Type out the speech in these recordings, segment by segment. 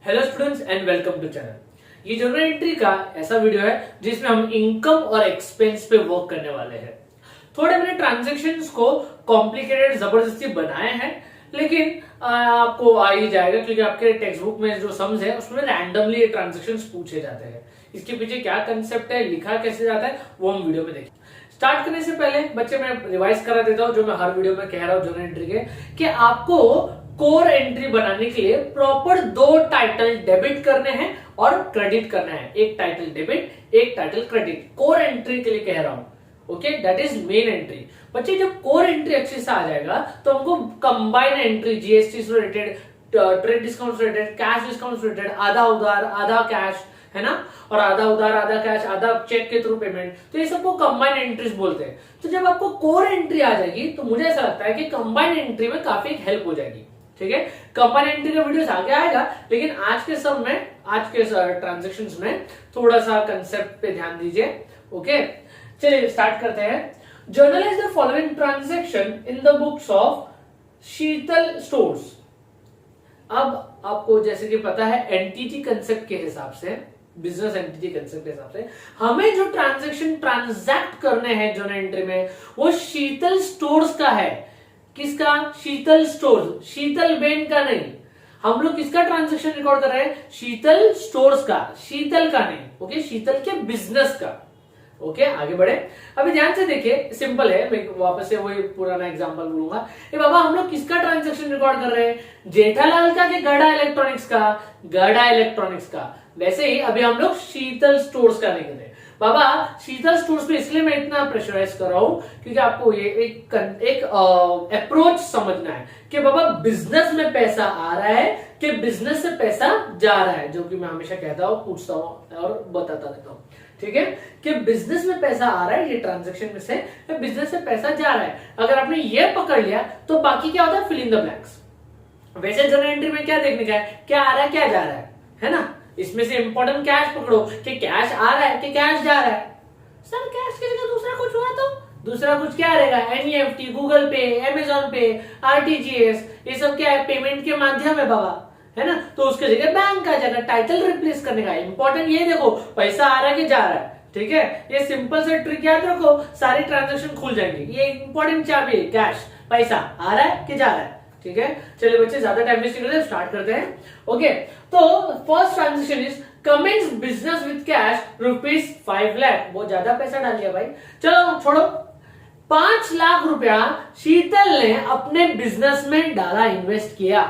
Hello students and welcome to channel. ये journal entry का ऐसा वीडियो है जिसमें हम इनकम और एक्सपेंस पे वर्क करने वाले हैं। थोड़े मैंने ट्रांजैक्शंस को कॉम्प्लिकेटेड जबरदस्ती बनाए हैं, लेकिन आपको आ ही जाएगा क्योंकि आपके टेक्स्ट बुक में जो सम्स है उसमें रैंडमली ये ट्रांजैक्शंस पूछे जाते हैं। इसके पीछे क्या कंसेप्ट है, लिखा कैसे जाता है, वो हम वीडियो में देखें। स्टार्ट करने से पहले बच्चे मैं रिवाइज करा देता हूँ जो मैं हर वीडियो में कह रहा हूँ जर्नल एंट्री के, कि आपको कोर एंट्री बनाने के लिए प्रॉपर दो टाइटल डेबिट करने हैं और क्रेडिट करना है। एक टाइटल डेबिट, एक टाइटल क्रेडिट। कोर एंट्री के लिए कह रहा हूं, okay, that is main entry. बच्चे जब कोर एंट्री अच्छे से आ जाएगा तो हमको कंबाइन एंट्री, जीएसटी से रिलेटेड, ट्रेड डिस्काउंट से रिलेटेड, कैश डिस्काउंट से रिलेटेड, आधा उधार आधा कैश, है ना, और आधा उधार आधा कैश, आधा चेक के थ्रू पेमेंट, तो ये सबको कंबाइन एंट्रीज बोलते हैं। तो जब आपको कोर एंट्री आ जाएगी तो मुझे ऐसा लगता है कि कंबाइन एंट्री में काफी हेल्प हो जाएगी। ठीक है, कंबाइन एंट्री का वीडियो आगे आएगा, लेकिन आज के सब में, आज के ट्रांजैक्शंस में थोड़ा सा कंसेप्ट पे ध्यान दीजिए। ओके, चलिए स्टार्ट करते हैं। Generalized the following transaction in the books of Sheetal stores. अब आपको जैसे कि पता है एंटिटी कंसेप्ट के हिसाब से, बिजनेस एंटिटी कंसेप्ट के हिसाब से हमें जो ट्रांजैक्शन ट्रांजैक्ट करने हैं जर्नल एंट्री में वो शीतल स्टोर्स का है। किसका? शीतल स्टोर्स, शीतल बेन का नहीं। हम लोग किसका ट्रांजैक्शन रिकॉर्ड कर रहे हैं? शीतल स्टोर्स का, शीतल का नहीं। ओके, शीतल के बिजनेस का। ओके, आगे बढ़े। अभी ध्यान से देखिए, सिंपल है, मैं वापस से वही पुराना एग्जांपल बोलूंगा। ये बाबा हम लोग किसका ट्रांजैक्शन रिकॉर्ड कर रहे हैं? जेठालाल का कि गड़ा इलेक्ट्रॉनिक्स का? गड़ा इलेक्ट्रॉनिक्स का। वैसे ही अभी हम लोग शीतल स्टोर्स का नहीं कर रहे बाबा। शीतल स्टोर्स पे इसलिए मैं इतना प्रेशराइज कर रहा हूं क्योंकि आपको ये एक अप्रोच समझना है कि बाबा बिजनेस में पैसा आ रहा है कि बिजनेस से पैसा जा रहा है, जो कि मैं हमेशा कहता हूं, पूछता हूं और बताता रहता हूं। ठीक है, कि बिजनेस में पैसा आ रहा है, ये ट्रांजैक्शन में से बिजनेस से पैसा जा रहा है। अगर आपने ये पकड़ लिया तो बाकी क्या होता है? Fill in the blanks. वैसे जर्नल एंट्री में क्या देखने का है? क्या आ रहा है, क्या जा रहा है ना। इसमें से इंपॉर्टेंट कैश पकड़ो कि कैश आ रहा है कि कैश जा रहा है। सर कैश की जगह दूसरा कुछ हुआ तो दूसरा कुछ क्या रहेगा? एनईएफटी, गूगल पे, अमेजॉन पे, आरटीजीएस, ये सब क्या है? पेमेंट के माध्यम है बाबा, है ना। तो उसके जगह बैंक का जगह टाइटल रिप्लेस करने का। इंपॉर्टेंट ये देखो, पैसा आ रहा है कि जा रहा है। ठीक है, ये सिंपल से ट्रिक याद रखो, सारी ट्रांजेक्शन खुल जाएंगे। ये इंपॉर्टेंट चाबी है, कैश, पैसा आ रहा है कि जा रहा है। ठीक है, चलिए बच्चे ज्यादा टाइम वेस्ट करते हैं, स्टार्ट करते हैं। ओके, तो first transaction is commences business with cash ₹5 lakh. बहुत ज्यादा पैसा डाल दिया भाई, चलो छोड़ो। 5 लाख रुपया शीतल ने अपने बिजनेस में डाला, इन्वेस्ट किया।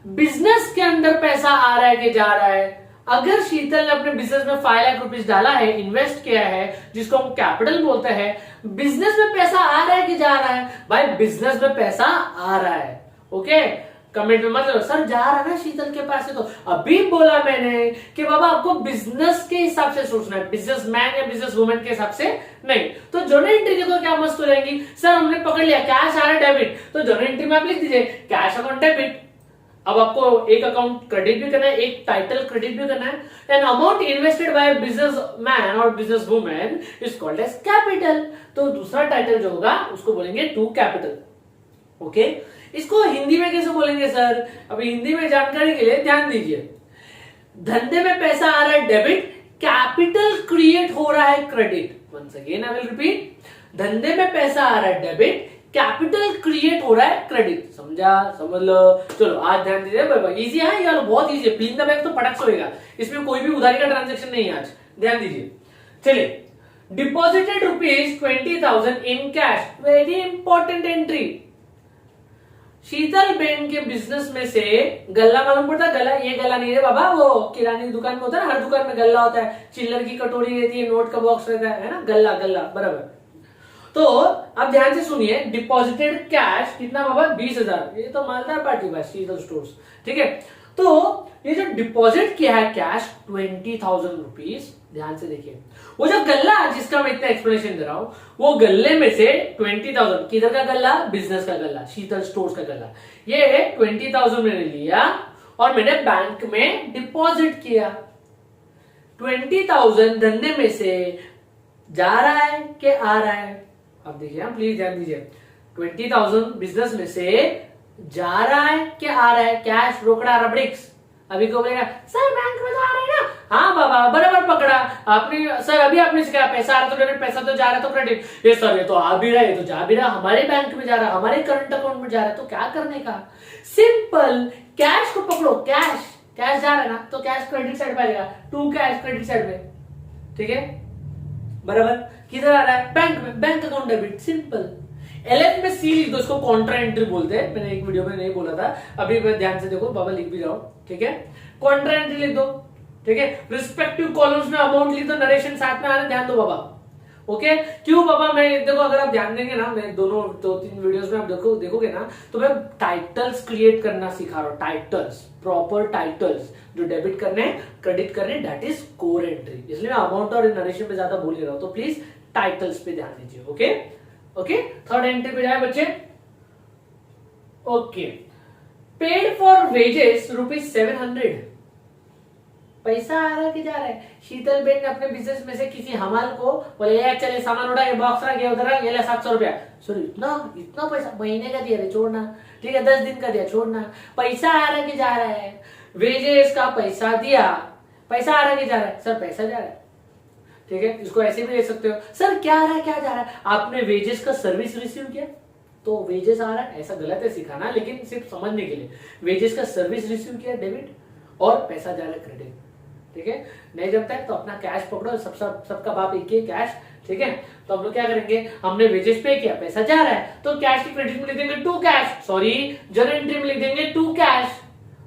बिजनेस के अंदर पैसा आ रहा है कि जा रहा है? अगर शीतल ने अपने बिजनेस में 5 लाख रुपीस डाला है, इन्वेस्ट किया है, जिसको हम कैपिटल बोलते हैं, बिजनेस में पैसा आ रहा है कि जा रहा है? भाई बिजनेस में पैसा आ रहा है। ओके, कमेंट में मत सर जा रहा है ना शीतल के पास से। तो अभी बोला मैंने कि बाबा आपको बिजनेस के हिसाब से सोचना है, बिजनेसमैन या बिजनेस वुमेन के हिसाब से नहीं। तो जर्नल एंट्री के तो क्या मस्त हो जाएंगी, सर हमने पकड़ लिया कैश आ रहा है डेबिट, तो जर्नल एंट्री में आप लिख दीजिए कैश अकाउंट डेबिट। अब आपको एक अकाउंट क्रेडिट भी करना है, एक टाइटल क्रेडिट भी करना है। An amount invested by business man और business women is called as capital. तो दूसरा टाइटल जो होगा उसको बोलेंगे टू कैपिटल। ओके, इसको हिंदी में कैसे बोलेंगे सर? अभी हिंदी में जानकारी के लिए ध्यान दीजिए। धंधे में पैसा आ रहा है डेबिट, कैपिटल क्रिएट हो रहा है credit. Once again I will repeat, धंधे में पैसा आ रहा है डेबिट, कैपिटल क्रिएट हो रहा है क्रेडिट। समझा? समझ लो। चलो आज ध्यान दीजिए, इजी है यार, बहुत इजी है। फिल द ब्लैंक तो पटक से होगा, इसमें कोई भी उधारी का ट्रांजैक्शन नहीं है आज, ध्यान दीजिए। चलिए, deposited ₹20,000 in cash, very important entry. Sheetal Ben के बिजनेस में से गल्ला मालूम पड़ता? गला, ये गला नहीं है बाबा, वो किराने की दुकान में होता है ना, हर दुकान में गल्ला होता है, चिल्लर की कटोरी रहती है, नोट का बॉक्स रहता है ना, गल्ला गल्ला बराबर। तो अब ध्यान से सुनिए, डिपॉजिटेड कैश कितना बाबा? 20,000। ये तो मालदार पार्टी बस, शीतल स्टोर्स। ठीक है, तो ये जो डिपॉजिट किया है कैश 20,000 रुपीज, ध्यान से देखिए, वो जो गल्ला जिसका मैं इतना एक्सप्लेनेशन दे रहा हूं, वो गल्ले में से 20,000, किधर का गल्ला? बिजनेस का गल्ला, शीतल स्टोर्स का गल्ला। ये 20,000 मैंने लिया और मैंने बैंक में डिपॉजिट किया। 20,000 धंधे में से जा रहा है कि आ रहा है? अब देखिए, प्लीज ध्यान दीजिए, 20,000 बिजनेस में से जा रहा है कि आ रहा है? कैश, रोकड़ा, रबड़िक्स। अभी को बोलेगा सर बैंक में तो आ रहा है ना, हाँ बाबा बराबर पकड़ा आपने सर, अभी आपने सिखाया पैसा आ रहा तो डेबिट, पैसा तो जा रहा तो क्रेडिट, ये सर ये तो आ भी रहा है, ये तो जा भी रहा, हमारे बैंक में जा रहा, हमारे करंट अकाउंट में जा रहा है, तो क्या करने का, सिंपल कैश को पकड़ो, कैश कैश जा रहा है ना तो कैश क्रेडिट साइड पे आ जाएगा, टू कैश क्रेडिट साइड में, ठीक है बराबर। किधर आ रहा है, बैंक में, bank account debit, simple. LF में सी लिख दो, इसको कॉन्ट्रा एंट्री बोलते हैं, मैंने एक वीडियो में नहीं बोला था, अभी मैं ध्यान से देखो बाबा लिख भी रहा हूं, ठीक है कॉन्ट्रा एंट्री लिख दो, ठीक है रिस्पेक्टिव कॉलम्स में अमाउंट लिख दो, नरेशन साथ में आने ध्यान दो बाबा, ओके क्यों बाबा, मैं देखो अगर आप ध्यान देंगे ना, मैं दोनों 2-3 वीडियोस में आप देखोगे ना, तो मैं टाइटल्स क्रिएट करना सिखा रहा हूं, टाइटल्स, प्रॉपर टाइटल्स जो डेबिट करने क्रेडिट करने, दैट इज कोर एंट्री, इसलिए मैं अमाउंट और नरेशन पे ज्यादा बोल रहा हूं, तो प्लीज टाइटल्स पे ध्यान दीजिए, ओके ओके। थर्ड एंट्री पे जाए बच्चे, ओके पेड फॉर वेजेस ₹700, पैसा आ रहा है कि जा रहा है, शीतल बेन ने अपने बिजनेस में से किसी हमाल को बोले यार चले सामान उठा, ये बॉक्स रख, ये उधर रख, ये ले 700 रुपया, सॉरी इतना इतना पैसा महीने का दिया रे छोड़ना, ठीक है 10 दिन का दिया छोड़ना, पैसा आ रहा है कि जा रहा है, वेजेस का पैसा दिया, पैसा आ रहा है कि जा रहा है, सर पैसा जा रहा है, ठीक है इसको ऐसे भी ले सकते हो, सर क्या आ रहा है क्या जा रहा है, आपने वेजेस का सर्विस रिसीव किया तो वेजेस आ रहा है, ऐसा गलत है सिखाना, लेकिन सिर्फ समझने के लिए, वेजेस का सर्विस रिसीव किया डेबिट और पैसा जा रहा है क्रेडिट, ठीक है नहीं जमता है तो अपना कैश पकड़ो, सबका बाप एक ही कैश, ठीक है तो हम लोग क्या करेंगे, हमने वेजेस पे किया, पैसा जा रहा है तो कैश की क्रेडिट में लिख देंगे to cash, sorry journal entry में लिख देंगे टू कैश,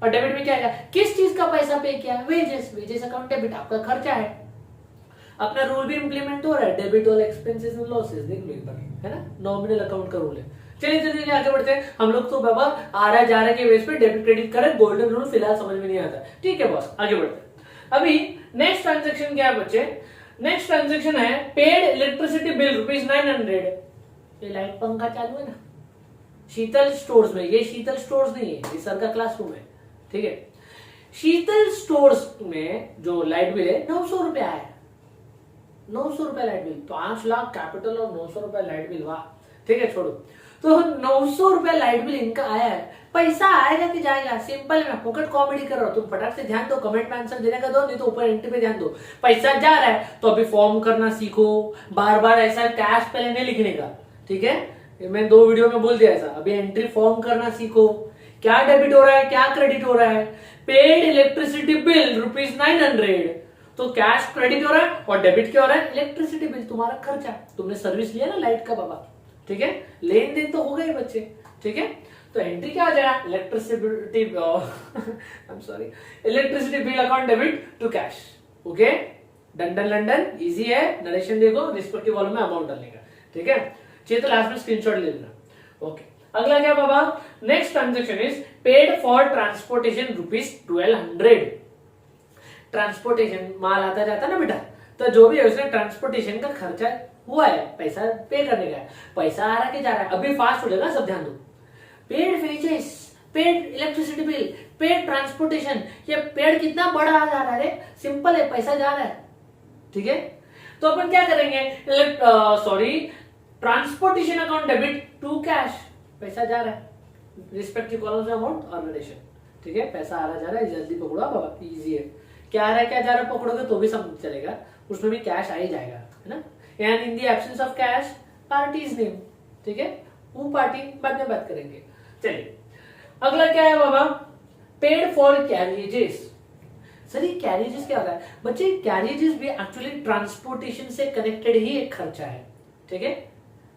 और डेबिट में क्या आएगा, किस चीज का पैसा पे किया, वेजेस, वेजेस अकाउंट डेबिट, आपका खर्चा है, अपना रूल भी इंप्लीमेंट हो रहा है, debit all expenses and losses, देख लो एक बार, है ना नॉमिनल अकाउंट का रूल है। चलिए जल्दी आगे बढ़ते हैं, हम लोग तो बाबा आ रहा जा रहा के बेस पे डेबिट क्रेडिट करें, गोल्डन रूल फिलहाल समझ में नहीं आता, ठीक है बॉस आगे बढ़ते हैं। अभी नेक्स्ट ट्रांजेक्शन क्या है बच्चे, नेक्स्ट ट्रांजेक्शन है पेड इलेक्ट्रिसिटी बिल ₹900, ये लाइट पंखा चालू है ना शीतल स्टोर्स में, ये शीतल स्टोर्स नहीं है, ये सर का क्लासरूम है, ठीक है शीतल स्टोर्स में जो लाइट बिल है 900 रुपया है, 900 रुपया लाइट बिल, 5 लाख कैपिटल और 900 रुपया लाइट बिल, वाह ठीक है छोड़ो, तो 900 रुपया लाइट बिल इनका आया है, पैसा आएगा कि जाएगा, सिंपल है, मैं पॉकेट कॉमेडी कर रहा हूं, तुम फटाक से ध्यान दो, कमेंट में आंसर देने का दो, नहीं तो ऊपर एंट्री पे ध्यान दो, पैसा जा रहा है तो अभी फॉर्म करना सीखो, बार बार ऐसा कैश पहले नहीं लिखने का, ठीक है मैं 2 वीडियो में बोल दिया ऐसा, अभी एंट्री फॉर्म करना सीखो, क्या डेबिट हो रहा है क्या क्रेडिट हो रहा है, पेड इलेक्ट्रिसिटी बिल ₹900, तो कैश क्रेडिट हो रहा है और डेबिट क्या हो रहा है, इलेक्ट्रिसिटी बिल तुम्हारा खर्चा, तुमने सर्विस लिया ना लाइट का बाबा, ठीक है लेन देन तो हो गए बच्चे, ठीक है तो एंट्री क्या आ जाएगा, electricity I am sorry electricity bill account debit to cash, okay डंडन लंडन इजी है, नरेशन देखो रिस्पेक्टिव कॉलम में अमाउंट डालने का, ठीक है चाहिए तो लास्ट में स्क्रीनशॉट ले लेना, ओके अगला क्या बाबा, next transaction is paid for transportation ₹1200, transportation माल आता जाता ना बेटा, तो जो भी है उसने ट्रांसपोर्टेशन का खर्चा हुआ है, पैसा पे करने का है, पैसा आ रहा कि जा रहा है, अभी फास्ट हो जाएगा सब ध्यान दो, paid wages, paid electricity bill, paid transportation, ये पेड कितना बड़ा आ जा रहा है, सिंपल है पैसा जा रहा है, ठीक है तो अपन क्या करेंगे, sorry transportation account debit to cash, पैसा जा रहा है रिस्पेक्टिव कॉलम्स अमाउंट और नरेशन, ठीक है पैसा आ रहा जा रहा है, जल्दी पकड़ो बाबा इजी है, क्या आ रहा है क्या जा रहा है पकड़ोगे तो भी समझ चलेगा, उसमें भी कैश आ ही जाएगा, है ना and in the absence of cash party is name, ठीक है वो पार्टी बाद में बात करेंगे। चलिए अगला क्या है बाबा, पेड फॉर कैरिजेस, सर ये कैरिजेस क्या होता है बच्चे, कैरिजेस भी एक्चुअली ट्रांसपोर्टेशन से कनेक्टेड ही एक खर्चा है, ठीक है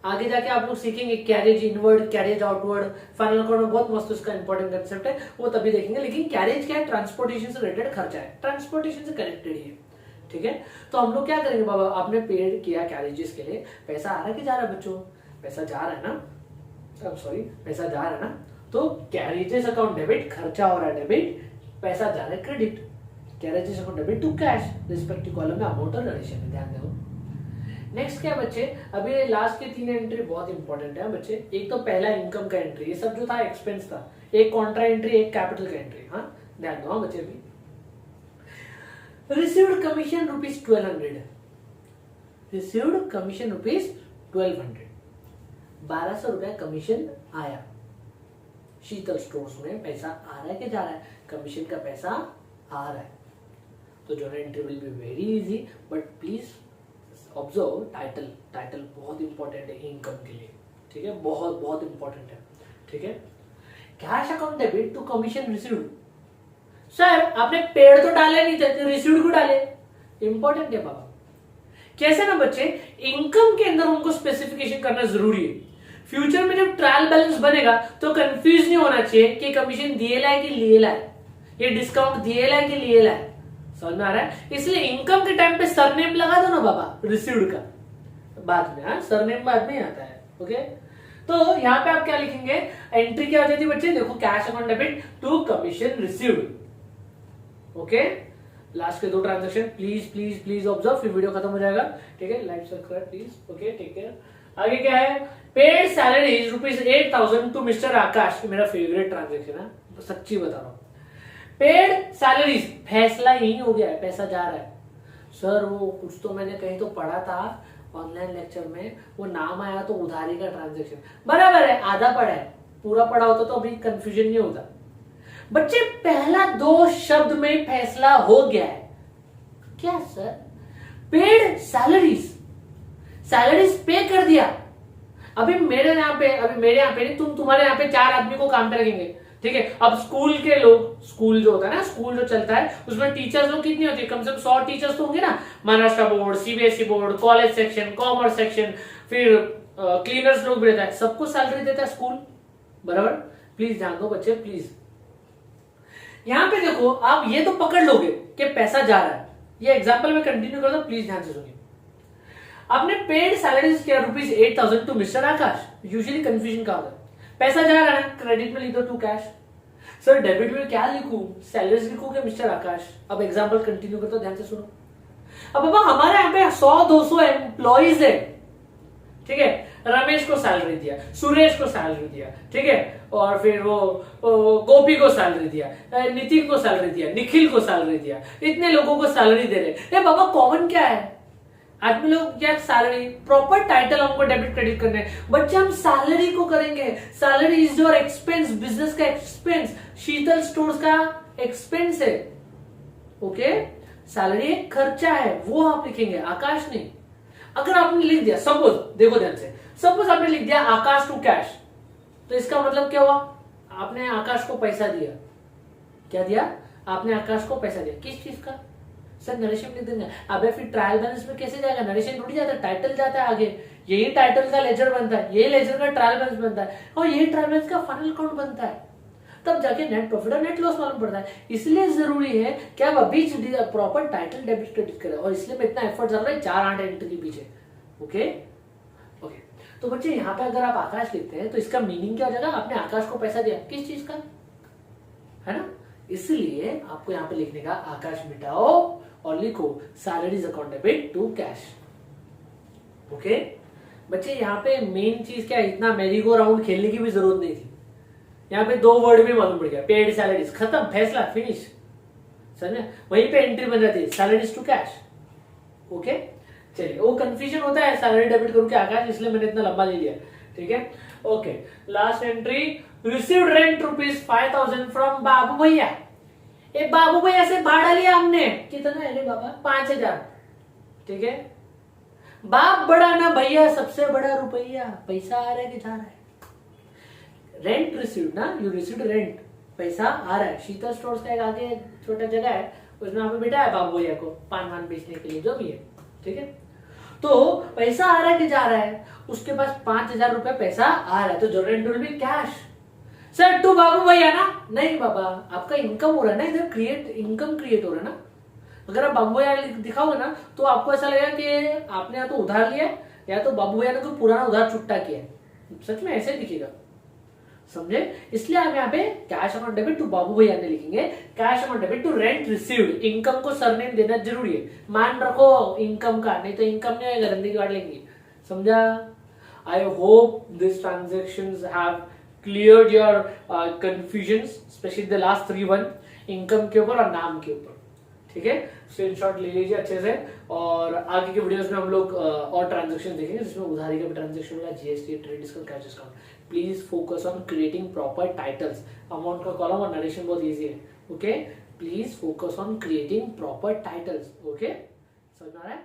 आगे जाके आप लोग सीखेंगे carriage inward carriage outward, final account में बहुत मस्त उसका इंपॉर्टेंट कंसेप्ट है, वो तभी देखेंगे, लेकिन कैरेज क्या है, ट्रांसपोर्टेशन से रिलेटेड खर्चा है, ट्रांसपोर्टेशन से कनेक्टेड ही है, ठीक है तो हम लोग क्या करेंगे बाबा, आपने पेड किया कैरेजेस के लिए, पैसा आ रहा है कि जा रहा है बच्चों, पैसा जा रहा है ना, सॉरी पैसा जा रहा है ना, तो कैरेजेस अकाउंट डेबिट, खर्चा हो रहा है डेबिट, पैसा जा रहा है credit, carriages account debit to cash respective column में अमाउंट और नरेशन में ध्यान दो। नेक्स्ट क्या बच्चे, अभी लास्ट के 3 एंट्री बहुत इंपॉर्टेंट है बच्चे, एक तो पहला इनकम का एंट्री, ये सब जो था एक्सपेंस था, एक कॉन्ट्रा एंट्री एक कैपिटल का एंट्री, हाँ ध्यान दो बच्चे भी, रिसीव्ड कमीशन ₹1200, रिसीव्ड कमीशन ₹1200, 1200 रुपया कमीशन आया, शीतल स्टोर्स में पैसा आ रहा है कि जा रहा है, कमीशन का पैसा आ रहा है, तो journal entry will be very easy, but please observe title बहुत इंपॉर्टेंट है इनकम के लिए, ठीक है, बहुत बहुत इंपॉर्टेंट है, ठीक है। Cash account debit to commission received, sir आपने पेड़ तो डाले नहीं थे तो रिसीव्ड क्यों डाले, इंपॉर्टेंट है बाबा। कैसे ना बच्चे, इनकम के अंदर उनको स्पेसिफिकेशन करना जरूरी है। फ्यूचर में जब ट्रायल बैलेंस बनेगा तो कंफ्यूज नहीं होना चाहिए कि कमीशन दिए लाए कि लिए लाए, ये डिस्काउंट दिए लाए कि लिए लाए, समझ में आ रहा है। इसलिए इनकम के टाइम पे सरनेम लगा दो ना बाबा रिसीव्ड का, बाद में, हाँ सरनेम बाद में आता है, ओके। तो यहाँ पे आप क्या लिखेंगे, एंट्री क्या हो जाती है बच्चे, देखो cash account debit to commission received, okay. Last के 2 transaction please please please observe, फिर वीडियो खत्म हो जाएगा, ठीक है। Like subscribe please, okay, take care. आगे क्या है, paid salary ₹8,000 to Mister Akash, मेरा फेवरेट ट्रांजेक्शन है, तो सच्ची बता रहा हूं। पेड सैलरीज, फैसला यही हो गया है, पैसा जा रहा है। सर वो कुछ तो मैंने कहीं तो पढ़ा था ऑनलाइन लेक्चर में, वो नाम आया तो उधारी का ट्रांजेक्शन, बराबर है, आधा पढ़ा है, पूरा पढ़ा होता तो अभी कंफ्यूजन नहीं होता। बच्चे पहला 2 शब्द में फैसला हो गया है, क्या सर, पेड सैलरीज पे कर दिया। अभी मेरे यहाँ पे नहीं, तुम्हारे यहाँ पे 4 आदमी को काम पे रखेंगे, ठीक है। अब स्कूल के लोग, स्कूल जो होता है ना, स्कूल जो चलता है उसमें टीचर्स लोग कितनी होती है, कम से कम 100 टीचर्स तो होंगे ना, Maharashtra board, CBSE board, college section, commerce section, फिर क्लीनर्स लोग भी रहता है, सबको सैलरी देता है स्कूल, बराबर। प्लीज ध्यान दो बच्चे, प्लीज। यहां पे देखो, आप ये तो पकड़ लोगे कि पैसा जा रहा है, ये एग्जांपल में कंटिन्यू कर दो, प्लीज ध्यान से सुनिए। आपने पेड सैलरीज किया ₹8,000 to Mister Akash, usually confusion क्या होता है, पैसा जा रहा है, क्रेडिट में लिख दो टू कैश। सर डेबिट में क्या लिखूं, सैलरीज लिखूं कि मिस्टर आकाश। अब एग्जांपल कंटिन्यू करता हूं, ध्यान से सुनो। अब बाबा हमारे यहाँ पे 100-200 एम्प्लॉइज है, ठीक है, रमेश को सैलरी दिया, सुरेश को सैलरी दिया, ठीक है, और फिर वो गोपी को सैलरी दिया, नितिन को सैलरी दिया, निखिल को सैलरी दिया, इतने लोगों को सैलरी दे रहे। बाबा कॉमन क्या है, आदमी लोग क्या, सैलरी, प्रॉपर टाइटल हमको डेबिट क्रेडिट करने हैं। बच्चे हम सैलरी को करेंगे, salary is your expense, business का एक्सपेंस, शीतल स्टोर्स का एक्सपेंस है, ओके। सैलरी एक खर्चा है, वो आप लिखेंगे, आकाश नहीं। अगर आपने लिख दिया, सपोज देखो ध्यान से, सपोज आपने लिख दिया आकाश टू कैश, तो इसका मतलब क्या हुआ, आपने आकाश को पैसा दिया, क्या दिया, आपने आकाश को पैसा दिया, किस चीज का, सर नरेशन लिख देंगे। अबे फिर ट्रायल बैलेंस में कैसे जाएगा, नरेशन टूट जाता है, टाइटल जाता है आगे, यही टाइटल का लेजर बनता है, यही लेजर का ट्रायल बैलेंस बनता है, और यही ट्रायल बैलेंस का फाइनल अकाउंट बनता है, तब जाके नेट प्रॉफिट और नेट लॉस मालूम पड़ता है। इसलिए जरूरी है कि आप अभी प्रॉपर टाइटल डेबिट क्रेडिट करें, और इसलिए मैं इतना एफर्ट चल रहा है 4-8 एंट्री के पीछे, ओके। तो बच्चे यहाँ पे अगर आप आकाश लिखते हैं तो इसका मीनिंग क्या हो जाएगा, आपने आकाश को पैसा दिया, किस चीज का, है ना। इसलिए आपको यहाँ पे लिखने का, आकाश मिटाओ और लिखो salaries account debit to cash, okay. बच्चे यहाँ पे मेन चीज क्या है, इतना मेरी गो राउंड खेलने की भी जरूरत नहीं थी, यहाँ पे 2 वर्ड में मालूम पड़ गया, पेड सैलरीज, खत्म, फैसला, फिनिश, समझे। वहीं पे एंट्री बन जाती है सैलरीज टू कैश, ओके। चलिए, वो कंफ्यूजन होता है सैलरी डेबिट करूं क्या आकाश, इसलिए मैंने इतना लंबा ले लिया, ठीक है, okay. Last entry, received rent ₹5,000 from बाबू भैया। बाबू भैया से भाड़ा लिया हमने, कितना है रे बाबा, 5,000, ठीक है। बाप बड़ा ना भैया, सबसे बड़ा रुपया, पैसा आ रहा है कि जा रहा है, रेंट रिसीव्ड ना, यू रिसीव्ड रेंट, पैसा आ रहा है। शीतल स्टोर्स का एक आगे छोटा जगह है, उसमें हमें बिठा है बाबू भैया को पान बेचने के लिए, जो भी है, ठीक है। तो पैसा आ रहा है कि जा रहा है, उसके पास 5,000 रुपए पैसा आ रहा है, तो general entry will be cash. Sir to बाबू भैया ना, नहीं बाबा, आपका इनकम हो रहा है ना, इधर इनकम क्रिएट हो रहा है ना। अगर आप बाबू भैया दिखाओगे ना तो आपको ऐसा लगेगा कि आपने या तो उधार लिया या तो बाबू भैया ने कोई पुराना उधार चुकता किया है, सच में ऐसे दिखेगा, समझे। इसलिए आप यहाँ पे कैश अमाउंट डेबिट टू बाबू भैया ने लिखेंगे, cash amount debit to rent received. Income को सरनेम देना जरूरी है, मान रखो इनकम का, नहीं तो इनकम नहीं आएगा, रंदी काट लेंगे, समझा। I hope this transactions have cleared your confusions, specially the last 3 income के ऊपर और नाम के ऊपर, ठीक है। स्क्रीनशॉट ले लीजिए अच्छे से, और आगे के वीडियोस में हम लोग और ट्रांजेक्शन देखेंगे जिसमें उधारी का भी ट्रांजेक्शन होगा, GST, trade discount, cash discount. Please focus on creating proper titles, amount का कॉलम और नरेशन बहुत इजी है, okay, please focus on creating proper titles. Okay, समझ में आ रहा है?